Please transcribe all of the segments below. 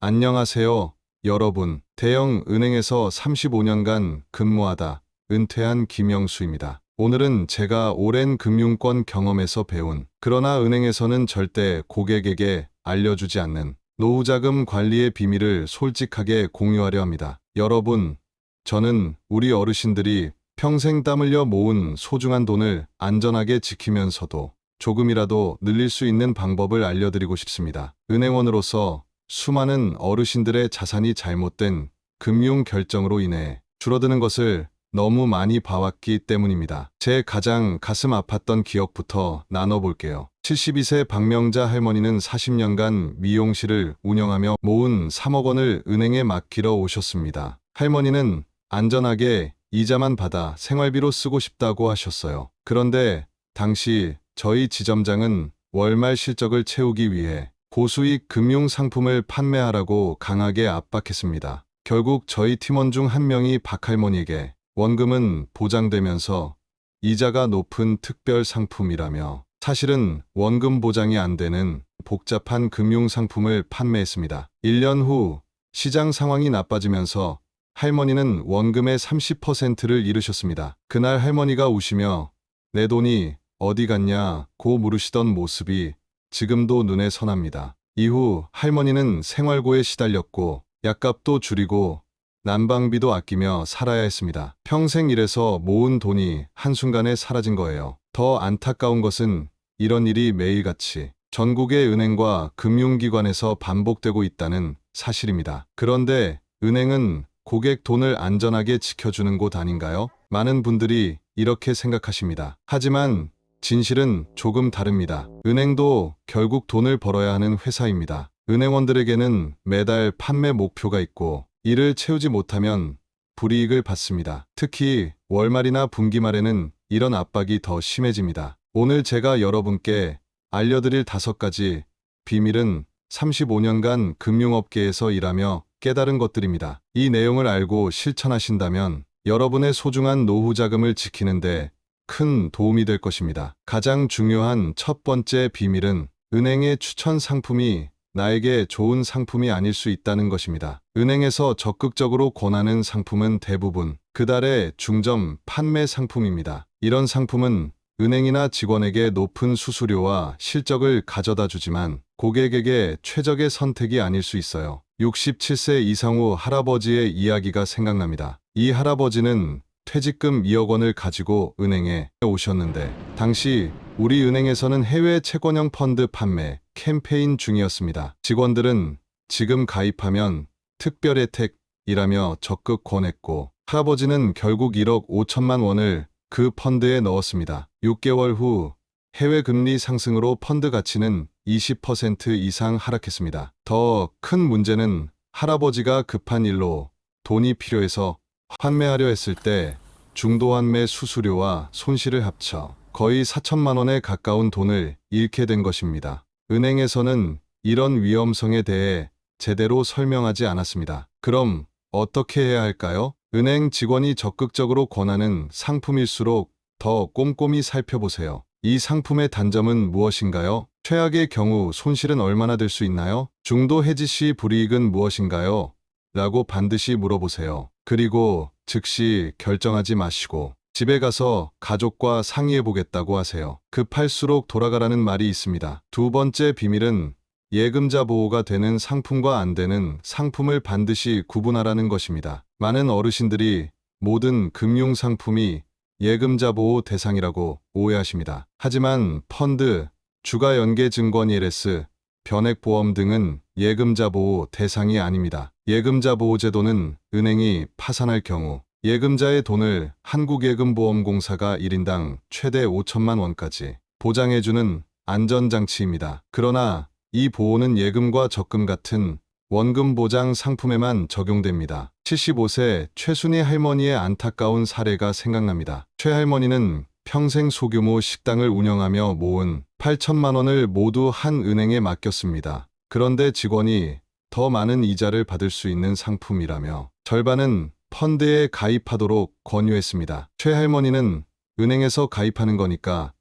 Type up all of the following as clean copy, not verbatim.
안녕하세요, 여러분. 대형 은행에서 35년간 근무하다 은퇴한 김영수입니다. 오늘은 제가 오랜 금융권 경험에서 배운, 그러나 은행에서는 절대 고객에게 알려주지 않는 노후자금 관리의 비밀을 솔직하게 공유하려 합니다. 여러분, 저는 우리 어르신들이 평생 땀 흘려 모은 소중한 돈을 안전하게 지키면서도 조금이라도 늘릴 수 있는 방법을 알려드리고 싶습니다. 은행원으로서 수많은 어르신들의 자산이 잘못된 금융 결정으로 인해 줄어드는 것을 너무 많이 봐왔기 때문입니다. 제 가장 가슴 아팠던 기억부터 나눠볼게요. 72세 박명자 할머니는 40년간 미용실을 운영하며 모은 3억 원을 은행에 맡기러 오셨습니다. 할머니는 안전하게 이자만 받아 생활비로 쓰고 싶다고 하셨어요. 그런데 당시 저희 지점장은 월말 실적을 채우기 위해 고수익 금융 상품을 판매하라고 강하게 압박했습니다. 결국 저희 팀원 중 한 명이 박할머니에게 원금은 보장되면서 이자가 높은 특별 상품이라며 사실은 원금 보장이 안 되는 복잡한 금융 상품을 판매했습니다. 1년 후 시장 상황이 나빠지면서 할머니는 원금의 30%를 잃으셨습니다. 그날 할머니가 우시며 내 돈이 어디 갔냐고 물으시던 모습이 지금도 눈에 선합니다. 이후 할머니는 생활고에 시달렸고 약값도 줄이고 난방비도 아끼며 살아야 했습니다. 평생 일해서 모은 돈이 한순간에 사라진 거예요. 더 안타까운 것은 이런 일이 매일같이 전국의 은행과 금융기관에서 반복되고 있다는 사실입니다. 그런데 은행은 고객 돈을 안전하게 지켜주는 곳 아닌가요? 많은 분들이 이렇게 생각하십니다. 하지만 진실은 조금 다릅니다. 은행도 결국 돈을 벌어야 하는 회사입니다. 은행원들에게는 매달 판매 목표가 있고 이를 채우지 못하면 불이익을 받습니다. 특히 월말이나 분기말에는 이런 압박이 더 심해집니다. 오늘 제가 여러분께 알려드릴 5가지 비밀은 35년간 금융업계에서 일하며 깨달은 것들입니다. 이 내용을 알고 실천하신다면 여러분의 소중한 노후 자금을 지키는데 큰 도움이 될 것입니다. 가장 중요한 첫 번째 비밀은 은행의 추천 상품이 나에게 좋은 상품이 아닐 수 있다는 것입니다. 은행에서 적극적으로 권하는 상품은 대부분 그달의 중점 판매 상품입니다. 이런 상품은 은행이나 직원에게 높은 수수료와 실적을 가져다 주지만 고객에게 최적의 선택이 아닐 수 있어요. 67세 이상 후 할아버지의 이야기가 생각납니다. 이 할아버지는 퇴직금 2억 원을 가지고 은행에 오셨는데 당시 우리 은행에서는 해외 채권형 펀드 판매 캠페인 중이었습니다. 직원들은 지금 가입하면 특별 혜택이라며 적극 권했고 할아버지는 결국 1억 5천만 원을 그 펀드에 넣었습니다. 6개월 후 해외 금리 상승으로 펀드 가치는 20% 이상 하락했습니다. 더 큰 문제는 할아버지가 급한 일로 돈이 필요해서 환매하려 했을 때 중도환매 수수료와 손실을 합쳐 거의 4천만 원에 가까운 돈을 잃게 된 것입니다. 은행에서는 이런 위험성에 대해 제대로 설명하지 않았습니다. 그럼 어떻게 해야 할까요? 은행 직원이 적극적으로 권하는 상품일수록 더 꼼꼼히 살펴보세요. 이 상품의 단점은 무엇인가요? 최악의 경우 손실은 얼마나 될 수 있나요? 중도 해지 시 불이익은 무엇인가요? 라고 반드시 물어보세요. 그리고 즉시 결정하지 마시고 집에 가서 가족과 상의해 보겠다고 하세요. 급할수록 돌아가라는 말이 있습니다. 두 번째 비밀은 예금자 보호가 되는 상품과 안 되는 상품을 반드시 구분하라는 것입니다. 많은 어르신들이 모든 금융상품이 예금자 보호 대상이라고 오해하십니다. 하지만 펀드, 주가연계증권 ELS, 변액보험 등은 예금자 보호 대상이 아닙니다. 예금자 보호제도는 은행이 파산할 경우 예금자의 돈을 한국예금보험공사가 1인당 최대 5천만 원까지 보장해주는 안전장치입니다. 그러나 이 보호는 예금과 적금 같은 원금 보장 상품에만 적용됩니다. 75세 최순희 할머니의 안타까운 사례가 생각납니다. 최 할머니는 평생 소규모 식당을 운영하며 모은 8천만 원을 모두 한 은행에 맡겼습니다. 그런데 직원이 더 많은 이자를 받을 수 있는 상품이라며 절반은 펀드에 가입하도록 권유했습니다. 최 할머니는 은행에서 가입하는 거니까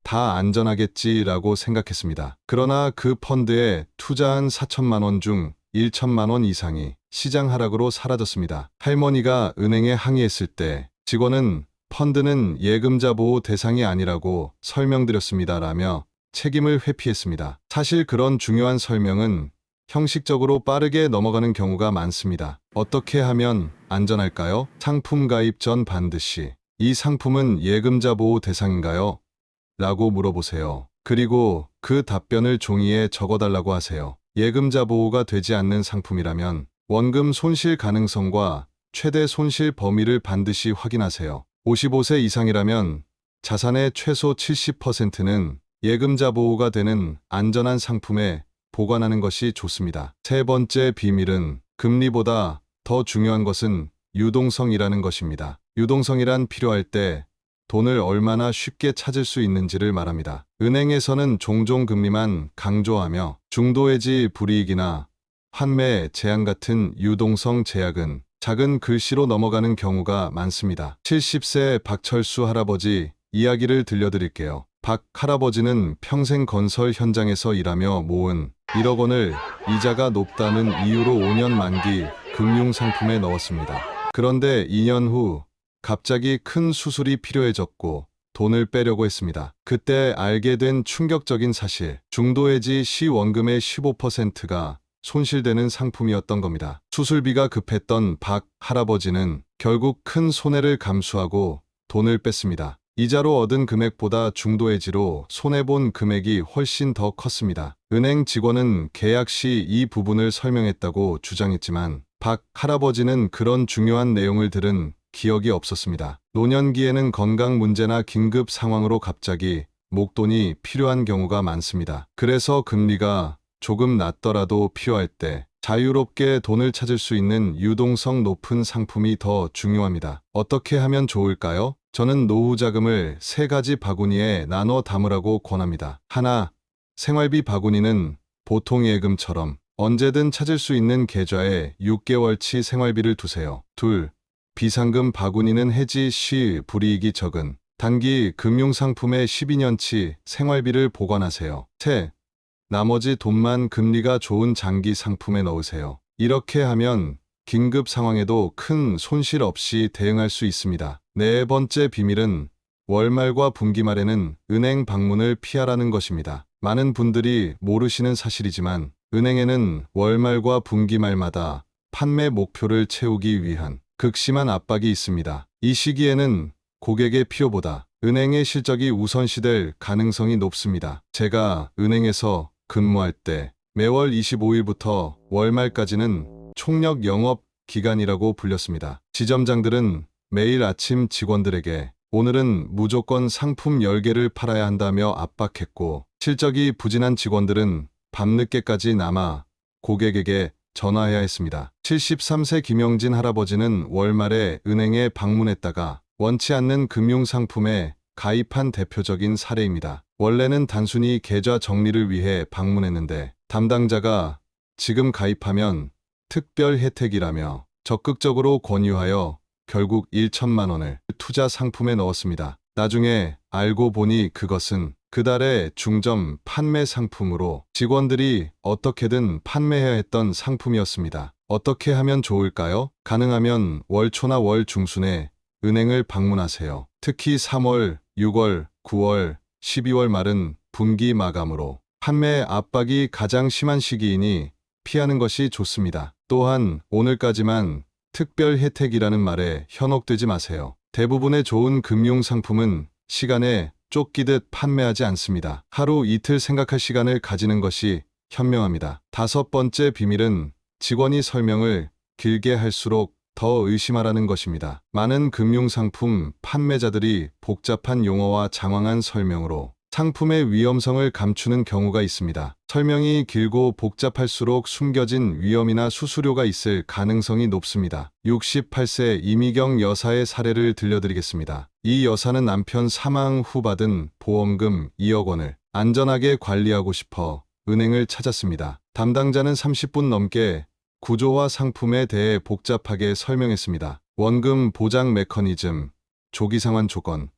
다 안전하겠지라고 생각했습니다. 그러나 그 펀드에 투자한 4천만 원 중 1천만 원 이상이 시장 하락으로 사라졌습니다. 할머니가 은행에 항의했을 때 직원은 펀드는 예금자 보호 대상이 아니라고 설명드렸습니다라며 책임을 회피했습니다. 사실 그런 중요한 설명은 형식적으로 빠르게 넘어가는 경우가 많습니다. 어떻게 하면 안전할까요? 상품 가입 전 반드시 이 상품은 예금자 보호 대상인가요? 라고 물어보세요. 그리고 그 답변을 종이에 적어달라고 하세요. 예금자 보호가 되지 않는 상품이라면 원금 손실 가능성과 최대 손실 범위를 반드시 확인하세요. 55세 이상이라면 자산의 최소 70%는 예금자 보호가 되는 안전한 상품에 보관하는 것이 좋습니다. 세 번째 비밀은 금리보다 더 중요한 것은 유동성이라는 것입니다. 유동성이란 필요할 때 돈을 얼마나 쉽게 찾을 수 있는지를 말합니다. 은행에서는 종종 금리만 강조하며 중도해지 불이익이나 환매 제한 같은 유동성 제약은 작은 글씨로 넘어가는 경우가 많습니다. 70세 박철수 할아버지 이야기를 들려드릴게요. 박 할아버지는 평생 건설 현장에서 일하며 모은 1억 원을 이자가 높다는 이유로 5년 만기 금융상품에 넣었습니다. 그런데 2년 후 갑자기 큰 수술이 필요해졌고 돈을 빼려고 했습니다. 그때 알게 된 충격적인 사실, 중도해지 시 원금의 15%가 손실되는 상품이었던 겁니다. 수술비가 급했던 박 할아버지는 결국 큰 손해를 감수하고 돈을 뺐습니다. 이자로 얻은 금액보다 중도해지로 손해본 금액이 훨씬 더 컸습니다. 은행 직원은 계약 시 이 부분을 설명했다고 주장했지만 박 할아버지는 그런 중요한 내용을 들은 기억이 없었습니다. 노년기에는 건강 문제나 긴급 상황으로 갑자기 목돈이 필요한 경우가 많습니다. 그래서 금리가 조금 낮더라도 필요할 때 자유롭게 돈을 찾을 수 있는 유동성 높은 상품이 더 중요합니다. 어떻게 하면 좋을까요? 저는 노후 자금을 3가지 바구니에 나눠 담으라고 권합니다. 하나, 생활비 바구니는 보통 예금처럼 언제든 찾을 수 있는 계좌에 6개월치 생활비를 두세요. 둘, 비상금 바구니는 해지 시 불이익이 적은 단기 금융상품에 12년치 생활비를 보관하세요. 셋, 나머지 돈만 금리가 좋은 장기 상품에 넣으세요. 이렇게 하면 긴급 상황에도 큰 손실 없이 대응할 수 있습니다. 네 번째 비밀은 월말과 분기말에는 은행 방문을 피하라는 것입니다. 많은 분들이 모르시는 사실이지만 은행에는 월말과 분기말마다 판매 목표를 채우기 위한 극심한 압박이 있습니다. 이 시기에는 고객의 필요보다 은행의 실적이 우선시될 가능성이 높습니다. 제가 은행에서 근무할 때 매월 25일부터 월말까지는 총력 영업 기간이라고 불렸습니다. 지점장들은 매일 아침 직원들에게 오늘은 무조건 상품 10개를 팔아야 한다며 압박했고 실적이 부진한 직원들은 밤늦게까지 남아 고객에게 전화해야 했습니다. 73세 김영진 할아버지는 월말에 은행에 방문했다가 원치 않는 금융상품에 가입한 대표적인 사례입니다. 원래는 단순히 계좌 정리를 위해 방문했는데 담당자가 지금 가입하면 특별 혜택이라며 적극적으로 권유하여 결국 1천만 원을 투자 상품에 넣었습니다. 나중에 알고 보니 그것은 그달의 중점 판매 상품으로 직원들이 어떻게든 판매해야 했던 상품이었습니다. 어떻게 하면 좋을까요? 가능하면 월 초나 월 중순에 은행을 방문하세요. 특히 3월, 6월, 9월, 12월 말은 분기 마감으로 판매 압박이 가장 심한 시기이니 피하는 것이 좋습니다. 또한 오늘까지만 특별 혜택이라는 말에 현혹되지 마세요. 대부분의 좋은 금융상품은 시간에 쫓기듯 판매하지 않습니다. 하루 이틀 생각할 시간을 가지는 것이 현명합니다. 다섯 번째 비밀은 직원이 설명을 길게 할수록 더 의심하라는 것입니다. 많은 금융상품 판매자들이 복잡한 용어와 장황한 설명으로 상품의 위험성을 감추는 경우가 있습니다. 설명이 길고 복잡할수록 숨겨진 위험이나 수수료가 있을 가능성이 높습니다. 68세 이미경 여사의 사례를 들려드리겠습니다. 이 여사는 남편 사망 후 받은 보험금 2억 원을 안전하게 관리하고 싶어 은행을 찾았습니다. 담당자는 30분 넘게 구조와 상품에 대해 복잡하게 설명했습니다. 원금 보장 메커니즘, 조기상환 조건,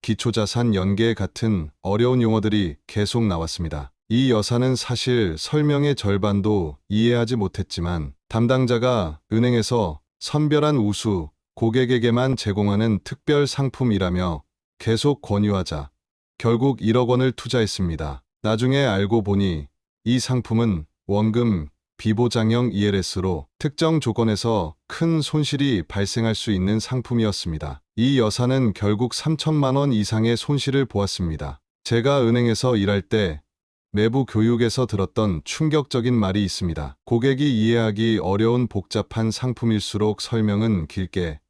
기초자산 연계 같은 어려운 용어들이 계속 나왔습니다. 이 여사는 사실 설명의 절반도 이해하지 못했지만 담당자가 은행에서 선별한 우수 고객에게만 제공하는 특별 상품이라며 계속 권유하자 결국 1억 원을 투자했습니다. 나중에 알고 보니 이 상품은 원금 비보장형 ELS로 특정 조건에서 큰 손실이 발생할 수 있는 상품이었습니다. 이 여사는 결국 3천만 원 이상의 손실을 보았습니다. 제가 은행에서 일할 때 내부 교육에서 들었던 충격적인 말이 있습니다. 고객이 이해하기 어려운 복잡한 상품일수록 설명은 길게,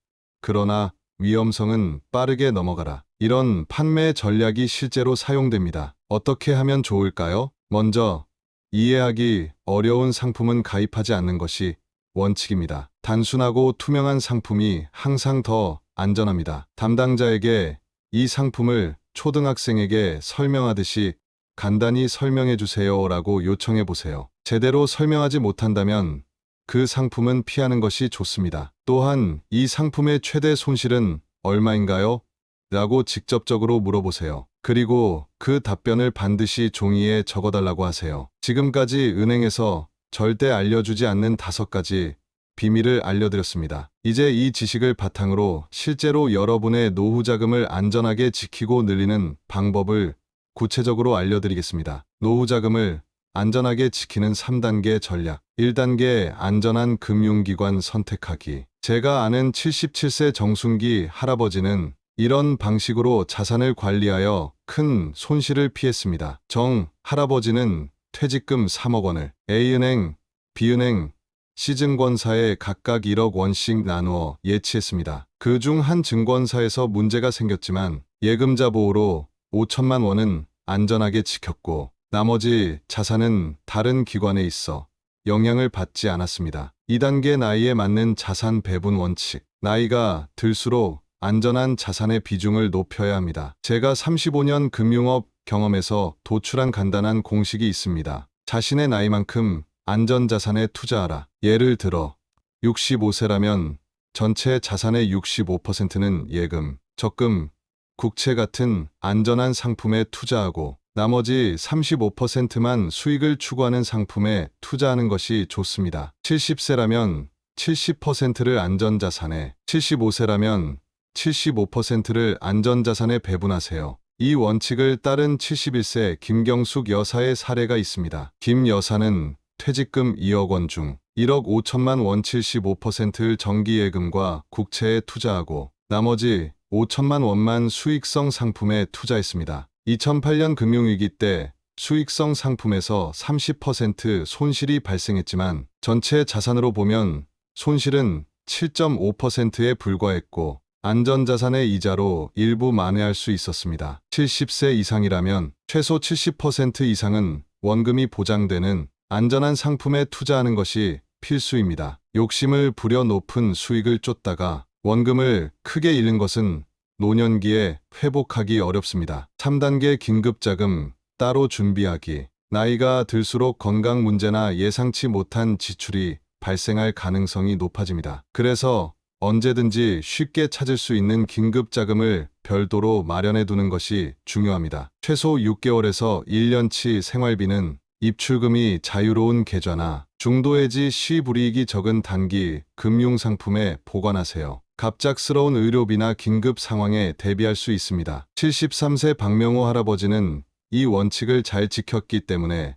그러나 위험성은 빠르게 넘어가라. 이런 판매 전략이 실제로 사용됩니다. 어떻게 하면 좋을까요? 먼저, 이해하기 어려운 상품은 가입하지 않는 것이 원칙입니다. 단순하고 투명한 상품이 항상 더 안전합니다. 담당자에게 이 상품을 초등학생에게 설명하듯이 간단히 설명해 주세요라고 요청해 보세요. 제대로 설명하지 못한다면 그 상품은 피하는 것이 좋습니다. 또한 이 상품의 최대 손실은 얼마인가요? 라고 직접적으로 물어보세요. 그리고 그 답변을 반드시 종이에 적어달라고 하세요. 지금까지 은행에서 절대 알려주지 않는 5가지 비밀을 알려드렸습니다. 이제 이 지식을 바탕으로 실제로 여러분의 노후 자금을 안전하게 지키고 늘리는 방법을 구체적으로 알려드리겠습니다. 노후 자금을 안전하게 지키는 3단계 전략. 1단계 안전한 금융기관 선택하기. 제가 아는 77세 정순기 할아버지는 이런 방식으로 자산을 관리하여 큰 손실을 피했습니다. 정 할아버지는 퇴직금 3억 원을 A은행, B은행, C증권사에 각각 1억 원씩 나누어 예치했습니다. 그 중 한 증권사에서 문제가 생겼지만 예금자 보호로 5천만 원은 안전하게 지켰고 나머지 자산은 다른 기관에 있어 영향을 받지 않았습니다. 2단계 나이에 맞는 자산 배분 원칙. 나이가 들수록 안전한 자산의 비중을 높여야 합니다. 제가 35년 금융업 경험에서 도출한 간단한 공식이 있습니다. 자신의 나이만큼 안전자산에 투자하라. 예를 들어 65세라면 전체 자산의 65%는 예금, 적금, 국채 같은 안전한 상품에 투자하고 나머지 35%만 수익을 추구하는 상품에 투자하는 것이 좋습니다. 70세라면 70%를 안전자산에, 75세라면 75%를 안전자산에 배분하세요. 이 원칙을 따른 71세 김경숙 여사의 사례가 있습니다. 김 여사는 퇴직금 2억 원 중 1억 5천만 원 75%를 정기예금과 국채에 투자하고 나머지 5천만 원만 수익성 상품에 투자했습니다. 2008년 금융위기 때 수익성 상품에서 30% 손실이 발생했지만 전체 자산으로 보면 손실은 7.5%에 불과했고 안전자산의 이자로 일부 만회할 수 있었습니다. 70세 이상이라면 최소 70% 이상은 원금이 보장되는 안전한 상품에 투자하는 것이 필수입니다. 욕심을 부려 높은 수익을 쫓다가 원금을 크게 잃는 것은 노년기에 회복하기 어렵습니다. 3단계 긴급자금 따로 준비하기. 나이가 들수록 건강 문제나 예상치 못한 지출이 발생할 가능성이 높아집니다. 그래서 언제든지 쉽게 찾을 수 있는 긴급자금을 별도로 마련해 두는 것이 중요합니다. 최소 6개월에서 1년치 생활비는 입출금이 자유로운 계좌나 중도해지 시불이익이 적은 단기 금융상품에 보관하세요. 갑작스러운 의료비나 긴급 상황에 대비할 수 있습니다. 73세 박명호 할아버지는 이 원칙을 잘 지켰기 때문에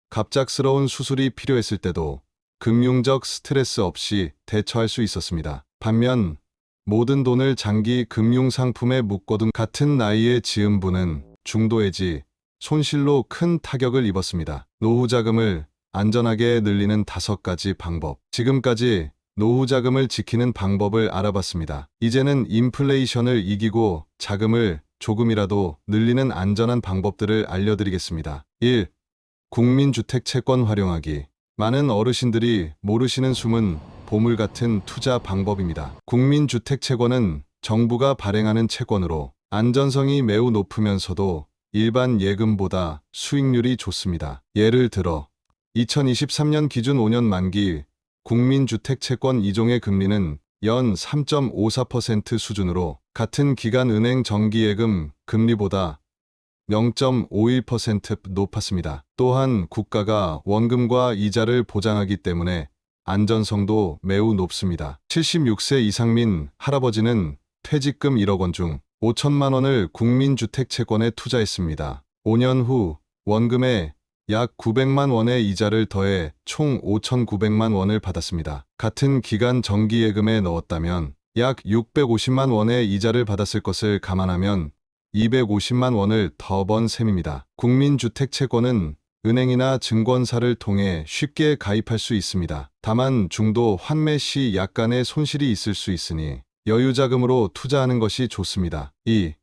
갑작스러운 수술이 필요했을 때도 금융적 스트레스 없이 대처할 수 있었습니다. 반면 모든 돈을 장기 금융상품에 묶어둔 같은 나이의 지음부는 중도해지, 손실로 큰 타격을 입었습니다. 노후 자금을 안전하게 늘리는 5가지 방법. 지금까지 노후 자금을 지키는 방법을 알아봤습니다. 이제는 인플레이션을 이기고 자금을 조금이라도 늘리는 안전한 방법들을 알려드리겠습니다. 1. 국민주택 채권 활용하기. 많은 어르신들이 모르시는 숨은 보물 같은 투자 방법입니다. 국민주택 채권은 정부가 발행하는 채권으로 안전성이 매우 높으면서도 일반 예금보다 수익률이 좋습니다. 예를 들어 2023년 기준 5년 만기 국민주택채권 2종의 금리는 연 3.54% 수준으로 같은 기간 은행 정기예금 금리보다 0.51% 높았습니다. 또한 국가가 원금과 이자를 보장하기 때문에 안전성도 매우 높습니다. 76세 이상 민 할아버지는 퇴직금 1억 원 중 5천만 원을 국민주택 채권에 투자했습니다. 5년 후 원금에 약 900만 원의 이자를 더해 총 5,900만 원을 받았습니다. 같은 기간 정기예금에 넣었다면 약 650만 원의 이자를 받았을 것을 감안하면 250만 원을 더 번 셈입니다. 국민주택 채권은 은행이나 증권사를 통해 쉽게 가입할 수 있습니다. 다만 중도 환매 시 약간의 손실이 있을 수 있으니 여유자금으로 투자하는 것이 좋습니다. 2.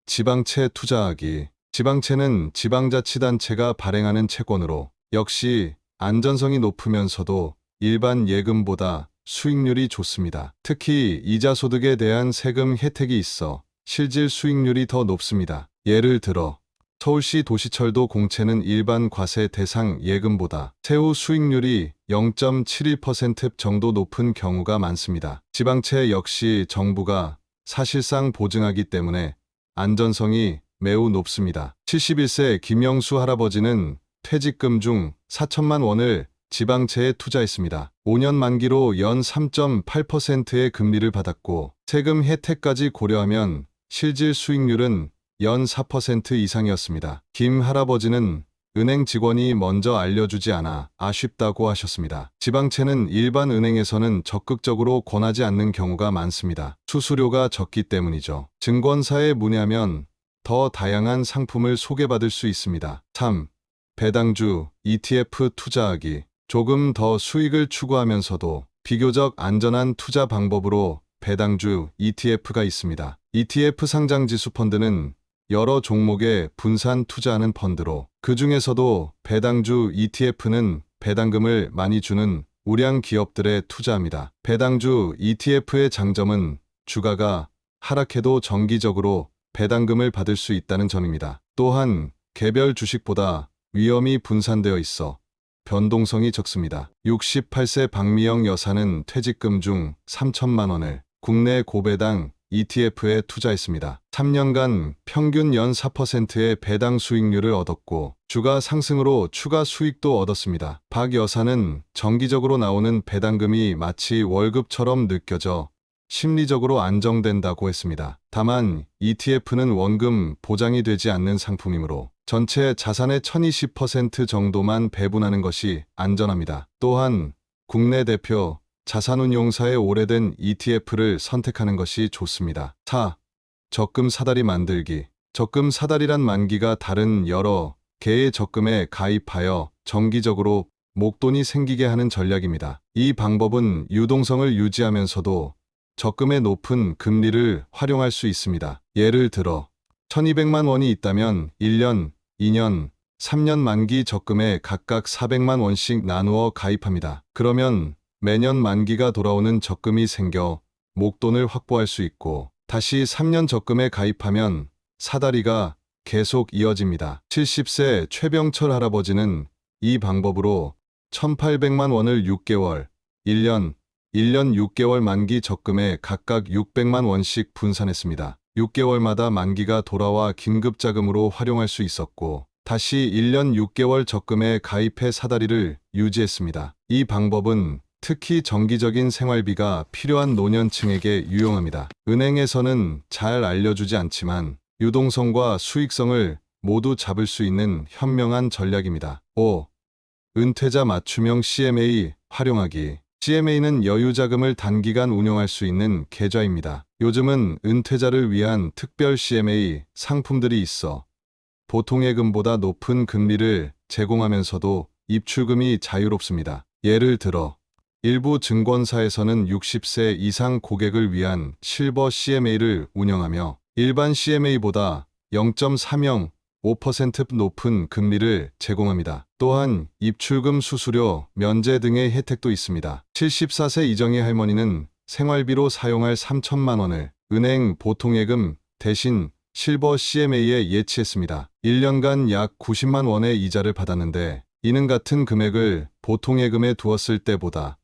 지방채 투자하기. 지방채는 지방자치단체가 발행하는 채권으로 역시 안전성이 높으면서도 일반 예금보다 수익률이 좋습니다. 특히 이자 소득에 대한 세금 혜택이 있어 실질 수익률이 더 높습니다. 예를 들어 서울시 도시철도 공채는 일반 과세 대상 예금보다 세후 수익률이 0.71% 정도 높은 경우가 많습니다. 지방채 역시 정부가 사실상 보증하기 때문에 안전성이 매우 높습니다. 71세 김영수 할아버지는 퇴직금 중 4천만 원을 지방채에 투자했습니다. 5년 만기로 연 3.8%의 금리를 받았고 세금 혜택까지 고려하면 실질 수익률은 연 4% 이상이었습니다. 김 할아버지는 은행 직원이 먼저 알려주지 않아 아쉽다고 하셨습니다. 지방채는 일반 은행에서는 적극적으로 권하지 않는 경우가 많습니다. 수수료가 적기 때문이죠. 증권사에 문의하면 더 다양한 상품을 소개받을 수 있습니다. 3. 배당주 ETF 투자하기. 조금 더 수익을 추구하면서도 비교적 안전한 투자 방법으로 배당주 ETF가 있습니다. ETF 상장지수 펀드는 여러 종목에 분산 투자하는 펀드로 그 중에서도 배당주 ETF는 배당금을 많이 주는 우량 기업들에 투자합니다. 배당주 ETF의 장점은 주가가 하락해도 정기적으로 배당금을 받을 수 있다는 점입니다. 또한 개별 주식보다 위험이 분산되어 있어 변동성이 적습니다. 68세 박미영 여사는 퇴직금 중 3천만 원을 국내 고배당 ETF에 투자했습니다. 3년간 평균 연 4%의 배당 수익률을 얻었고 주가 상승으로 추가 수익도 얻었습니다. 박 여사는 정기적으로 나오는 배당금이 마치 월급처럼 느껴져 심리적으로 안정된다고 했습니다. 다만 ETF는 원금 보장이 되지 않는 상품이므로 전체 자산의 1020% 정도만 배분하는 것이 안전합니다. 또한 국내 대표 자산운용사의 오래된 ETF를 선택하는 것이 좋습니다. 4. 적금 사다리 만들기. 적금 사다리란 만기가 다른 여러 개의 적금에 가입하여 정기적으로 목돈이 생기게 하는 전략입니다. 이 방법은 유동성을 유지하면서도 적금의 높은 금리를 활용할 수 있습니다. 예를 들어 1200만 원이 있다면 1년, 2년, 3년 만기 적금에 각각 400만 원씩 나누어 가입합니다. 그러면 매년 만기가 돌아오는 적금이 생겨 목돈을 확보할 수 있고 다시 3년 적금에 가입하면 사다리가 계속 이어집니다. 70세 최병철 할아버지는 이 방법으로 1800만 원을 6개월, 1년 6개월 만기 적금에 각각 600만 원씩 분산했습니다. 6개월마다 만기가 돌아와 긴급자금으로 활용할 수 있었고 다시 1년 6개월 적금에 가입해 사다리를 유지했습니다. 이 방법은 특히 정기적인 생활비가 필요한 노년층에게 유용합니다. 은행에서는 잘 알려주지 않지만 유동성과 수익성을 모두 잡을 수 있는 현명한 전략입니다. 5. 은퇴자 맞춤형 CMA 활용하기. CMA는 여유자금을 단기간 운용할 수 있는 계좌입니다. 요즘은 은퇴자를 위한 특별 CMA 상품들이 있어 보통예금보다 높은 금리를 제공하면서도 입출금이 자유롭습니다. 예를 들어 일부 증권사에서는 60세 이상 고객을 위한 실버 CMA를 운영하며 일반 CMA보다 0.30% 높은 금리를 제공합니다. 또한 입출금 수수료 면제 등의 혜택도 있습니다. 74세 이정희 할머니는 생활비로 사용할 3천만 원을 은행 보통예금 대신 실버 CMA에 예치했습니다. 1년간 약 90만 원의 이자를 받았는데 이는 같은 금액을 보통예금에 두었을 때보다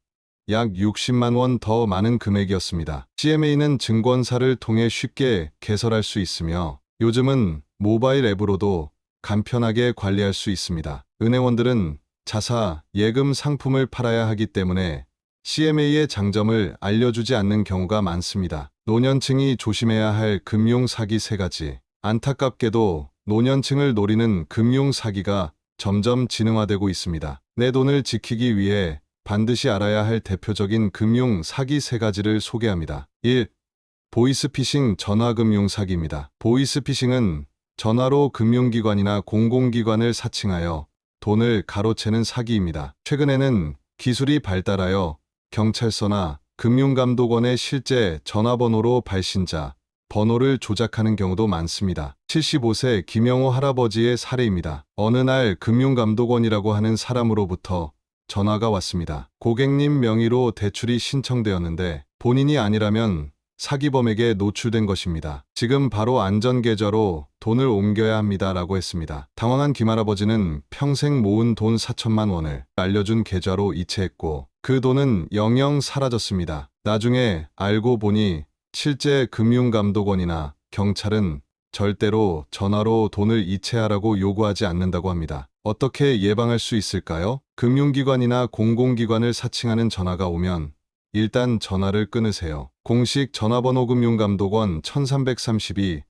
약 60만 원 더 많은 금액이었습니다. CMA는 증권사를 통해 쉽게 개설할 수 있으며 요즘은 모바일 앱으로도 간편하게 관리할 수 있습니다. 은행원들은 자사, 예금 상품을 팔아야 하기 때문에 CMA의 장점을 알려주지 않는 경우가 많습니다. 노년층이 조심해야 할 금융 사기 3가지. 안타깝게도 노년층을 노리는 금융 사기가 점점 진흥화되고 있습니다. 내 돈을 지키기 위해 반드시 알아야 할 대표적인 금융 사기 3가지를 소개합니다. 1. 보이스피싱 전화금융 사기입니다. 보이스피싱은 전화로 금융기관이나 공공기관을 사칭하여 돈을 가로채는 사기입니다. 최근에는 기술이 발달하여 경찰서나 금융감독원의 실제 전화번호로 발신자, 번호를 조작하는 경우도 많습니다. 75세 김영호 할아버지의 사례입니다. 어느 날 금융감독원이라고 하는 사람으로부터 전화가 왔습니다. 고객님 명의로 대출이 신청되었는데 본인이 아니라면 사기범에게 노출된 것입니다. 지금 바로 안전계좌로 돈을 옮겨야 합니다. 라고 했습니다. 당황한 김할아버지는 평생 모은 돈 4천만 원을 알려준 계좌로 이체했고 그 돈은 영영 사라졌습니다. 나중에 알고 보니 실제 금융감독원이나 경찰은 절대로 전화로 돈을 이체하라고 요구하지 않는다고 합니다. 어떻게 예방할 수 있을까요? 금융기관이나 공공기관을 사칭하는 전화가 오면 일단 전화를 끊으세요. 공식 전화번호 금융감독원 1332,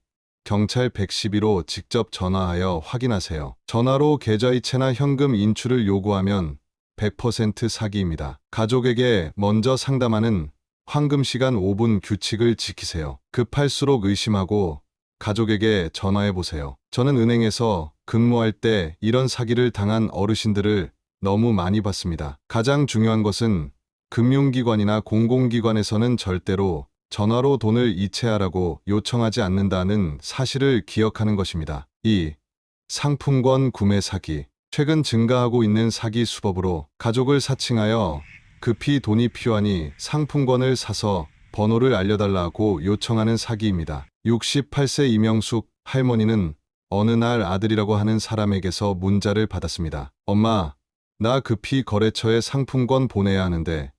경찰 112로 직접 전화하여 확인하세요. 전화로 계좌이체나 현금 인출을 요구하면 100% 사기입니다. 가족에게 먼저 상담하는 황금시간 5분 규칙을 지키세요. 급할수록 의심하고 가족에게 전화해보세요. 저는 은행에서 근무할 때 이런 사기를 당한 어르신들을 너무 많이 봤습니다. 가장 중요한 것은 금융기관이나 공공기관에서는 절대로 전화로 돈을 이체하라고 요청하지 않는다는 사실을 기억하는 것입니다. 2. 상품권 구매 사기. 최근 증가하고 있는 사기 수법으로 가족을 사칭하여 급히 돈이 필요하니 상품권을 사서 번호를 알려달라고 요청하는 사기입니다. 68세 이명숙 할머니는 어느 날 아들이라고 하는 사람에게서 문자를 받았습니다. 엄마, 나 급히 거래처에 상품권 보내야 하는데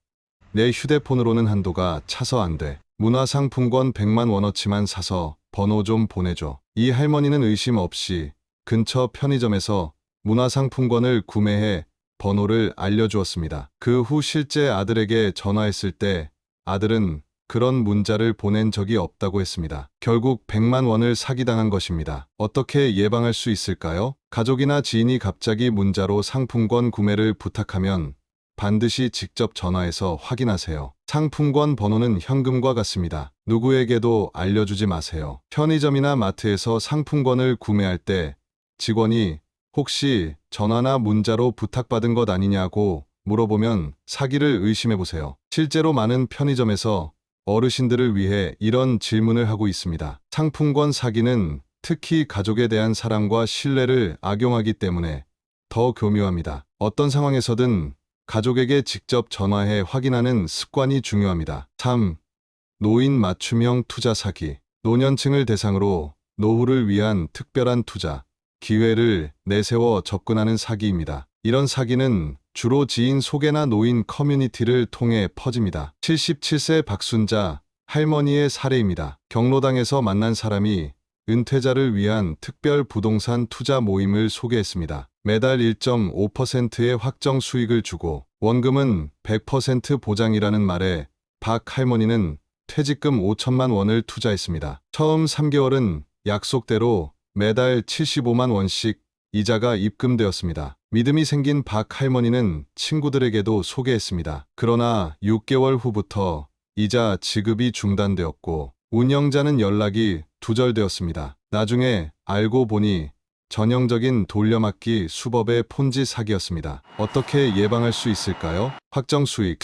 내 휴대폰으로는 한도가 차서 안 돼. 문화상품권 100만 원어치만 사서 번호 좀 보내줘. 이 할머니는 의심 없이 근처 편의점에서 문화상품권을 구매해 번호를 알려주었습니다. 그 후 실제 아들에게 전화했을 때 아들은 그런 문자를 보낸 적이 없다고 했습니다. 결국 100만 원을 사기당한 것입니다. 어떻게 예방할 수 있을까요? 가족이나 지인이 갑자기 문자로 상품권 구매를 부탁하면 반드시 직접 전화해서 확인하세요. 상품권 번호는 현금과 같습니다. 누구에게도 알려주지 마세요. 편의점이나 마트에서 상품권을 구매할 때 직원이 혹시 전화나 문자로 부탁받은 것 아니냐고 물어보면 사기를 의심해보세요. 실제로 많은 편의점에서 어르신들을 위해 이런 질문을 하고 있습니다. 상품권 사기는 특히 가족에 대한 사랑과 신뢰를 악용하기 때문에 더 교묘합니다. 어떤 상황에서든 가족에게 직접 전화해 확인하는 습관이 중요합니다. 3. 노인 맞춤형 투자 사기. 노년층을 대상으로 노후를 위한 특별한 투자, 기회를 내세워 접근하는 사기입니다. 이런 사기는 주로 지인 소개나 노인 커뮤니티를 통해 퍼집니다. 77세 박순자 할머니의 사례입니다. 경로당에서 만난 사람이 은퇴자를 위한 특별 부동산 투자 모임을 소개했습니다. 매달 1.5%의 확정 수익을 주고 원금은 100% 보장이라는 말에 박 할머니는 퇴직금 5천만 원을 투자했습니다. 처음 3개월은 약속대로 매달 75만 원씩 이자가 입금되었습니다. 믿음이 생긴 박 할머니는 친구들에게도 소개했습니다. 그러나 6개월 후부터 이자 지급이 중단되었고 운영자는 연락이 두절되었습니다. 나중에 알고 보니 전형적인 돌려막기 수법의 폰지 사기였습니다. 어떻게 예방할 수 있을까요? 확정 수익,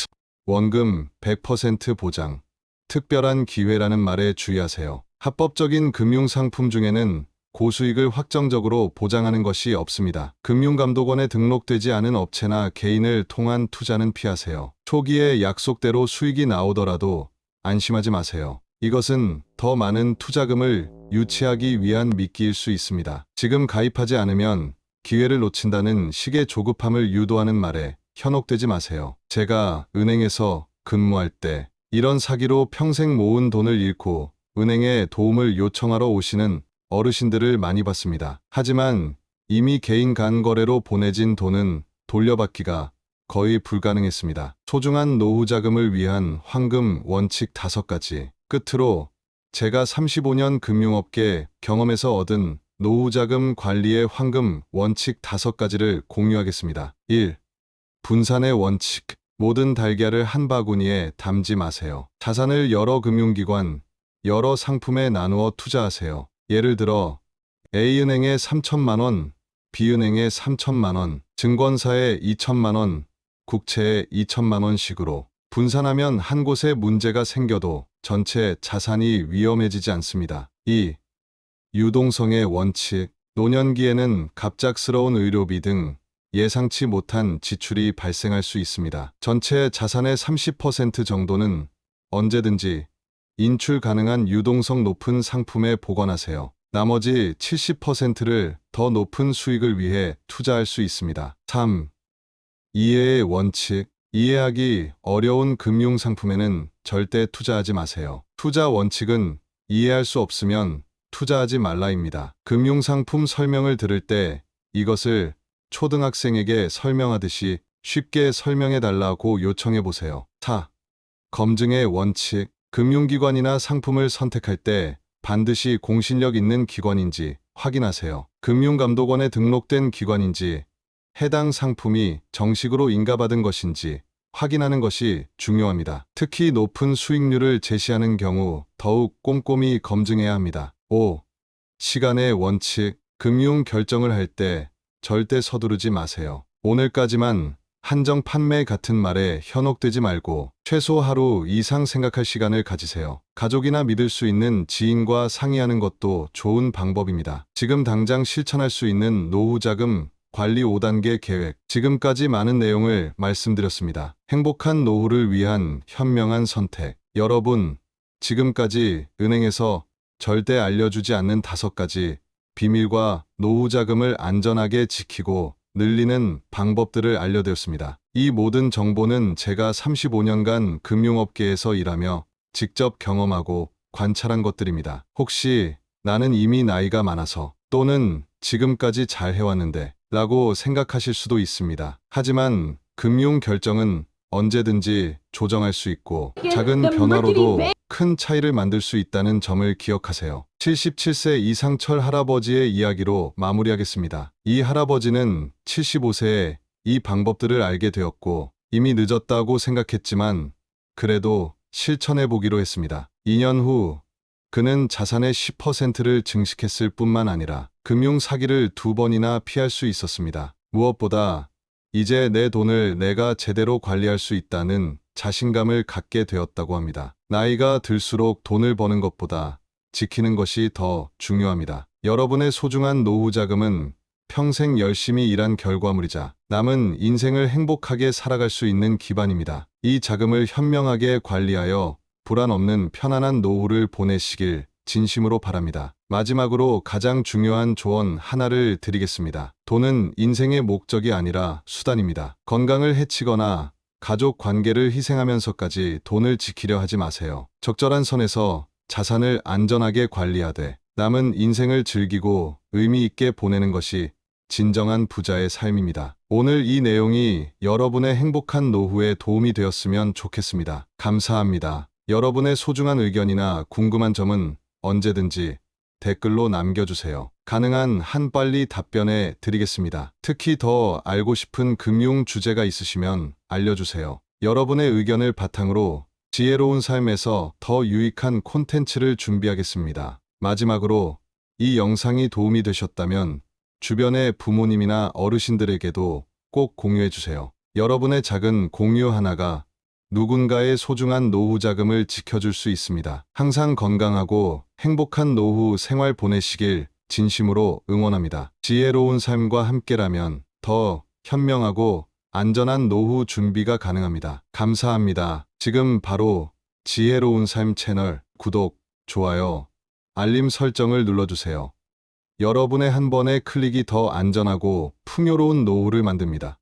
원금 100% 보장, 특별한 기회라는 말에 주의하세요. 합법적인 금융상품 중에는 고수익을 확정적으로 보장하는 것이 없습니다. 금융감독원에 등록되지 않은 업체나 개인을 통한 투자는 피하세요. 초기에 약속대로 수익이 나오더라도 안심하지 마세요. 이것은 더 많은 투자금을 유치하기 위한 미끼일 수 있습니다. 지금 가입하지 않으면 기회를 놓친다는 식의 조급함을 유도하는 말에 현혹되지 마세요. 제가 은행에서 근무할 때 이런 사기로 평생 모은 돈을 잃고 은행에 도움을 요청하러 오시는 어르신들을 많이 봤습니다. 하지만 이미 개인 간 거래로 보내진 돈은 돌려받기가 거의 불가능했습니다. 소중한 노후 자금을 위한 황금 원칙 5가지. 끝으로 제가 35년 금융업계 경험에서 얻은 노후 자금 관리의 황금 원칙 5가지를 공유하겠습니다. 1. 분산의 원칙. 모든 달걀을 한 바구니에 담지 마세요. 자산을 여러 금융기관, 여러 상품에 나누어 투자하세요. 예를 들어 A은행에 3천만 원, B은행에 3천만 원, 증권사에 2천만 원, 국채에 2천만 원씩으로 분산하면 한 곳에 문제가 생겨도 전체 자산이 위험해지지 않습니다. 2. 유동성의 원칙. 노년기에는 갑작스러운 의료비 등 예상치 못한 지출이 발생할 수 있습니다. 전체 자산의 30% 정도는 언제든지 인출 가능한 유동성 높은 상품에 보관하세요. 나머지 70%를 더 높은 수익을 위해 투자할 수 있습니다. 3. 이해의 원칙. 이해하기 어려운 금융상품에는 절대 투자하지 마세요. 투자 원칙은 이해할 수 없으면 투자하지 말라입니다. 금융상품 설명을 들을 때 이것을 초등학생에게 설명하듯이 쉽게 설명해달라고 요청해보세요. 4. 검증의 원칙. 금융기관이나 상품을 선택할 때 반드시 공신력 있는 기관인지 확인하세요. 금융감독원에 등록된 기관인지 해당 상품이 정식으로 인가받은 것인지 확인하는 것이 중요합니다. 특히 높은 수익률을 제시하는 경우 더욱 꼼꼼히 검증해야 합니다. 5. 시간의 원칙. 금융 결정을 할 때 절대 서두르지 마세요. 오늘까지만 한정 판매 같은 말에 현혹되지 말고 최소 하루 이상 생각할 시간을 가지세요. 가족이나 믿을 수 있는 지인과 상의하는 것도 좋은 방법입니다. 지금 당장 실천할 수 있는 노후 자금 관리 5단계 계획. 지금까지 많은 내용을 말씀드렸습니다. 행복한 노후를 위한 현명한 선택. 여러분, 지금까지 은행에서 절대 알려주지 않는 5가지 비밀과 노후 자금을 안전하게 지키고 늘리는 방법들을 알려드렸습니다. 이 모든 정보는 제가 35년간 금융업계에서 일하며 직접 경험하고 관찰한 것들입니다. 혹시 나는 이미 나이가 많아서 또는 지금까지 잘 해왔는데 라고 생각하실 수도 있습니다. 하지만 금융 결정은 언제든지 조정할 수 있고 작은 변화로도 큰 차이를 만들 수 있다는 점을 기억하세요. 77세 이상철 할아버지의 이야기로 마무리하겠습니다. 이 할아버지는 75세에 이 방법들을 알게 되었고 이미 늦었다고 생각했지만 그래도 실천해 보기로 했습니다. 2년 후 그는 자산의 10%를 증식했을 뿐만 아니라 금융 사기를 2번이나 피할 수 있었습니다. 무엇보다 이제 내 돈을 내가 제대로 관리할 수 있다는 자신감을 갖게 되었다고 합니다. 나이가 들수록 돈을 버는 것보다 지키는 것이 더 중요합니다. 여러분의 소중한 노후 자금은 평생 열심히 일한 결과물이자 남은 인생을 행복하게 살아갈 수 있는 기반입니다. 이 자금을 현명하게 관리하여 불안 없는 편안한 노후를 보내시길 진심으로 바랍니다. 마지막으로 가장 중요한 조언 하나를 드리겠습니다. 돈은 인생의 목적이 아니라 수단입니다. 건강을 해치거나 가족 관계를 희생하면서까지 돈을 지키려 하지 마세요. 적절한 선에서 자산을 안전하게 관리하되 남은 인생을 즐기고 의미 있게 보내는 것이 진정한 부자의 삶입니다. 오늘 이 내용이 여러분의 행복한 노후에 도움이 되었으면 좋겠습니다. 감사합니다. 여러분의 소중한 의견이나 궁금한 점은 언제든지 댓글로 남겨주세요. 가능한 한 빨리 답변해 드리겠습니다. 특히 더 알고 싶은 금융 주제가 있으시면 알려주세요. 여러분의 의견을 바탕으로 지혜로운 삶에서 더 유익한 콘텐츠를 준비하겠습니다. 마지막으로 이 영상이 도움이 되셨다면 주변의 부모님이나 어르신들에게도 꼭 공유해주세요. 여러분의 작은 공유 하나가 누군가의 소중한 노후 자금을 지켜줄 수 있습니다. 항상 건강하고 행복한 노후 생활 보내시길 진심으로 응원합니다. 지혜로운 삶과 함께라면 더 현명하고 안전한 노후 준비가 가능합니다. 감사합니다. 지금 바로 지혜로운 삶 채널 구독, 좋아요, 알림 설정을 눌러주세요. 여러분의 한 번의 클릭이 더 안전하고 풍요로운 노후를 만듭니다.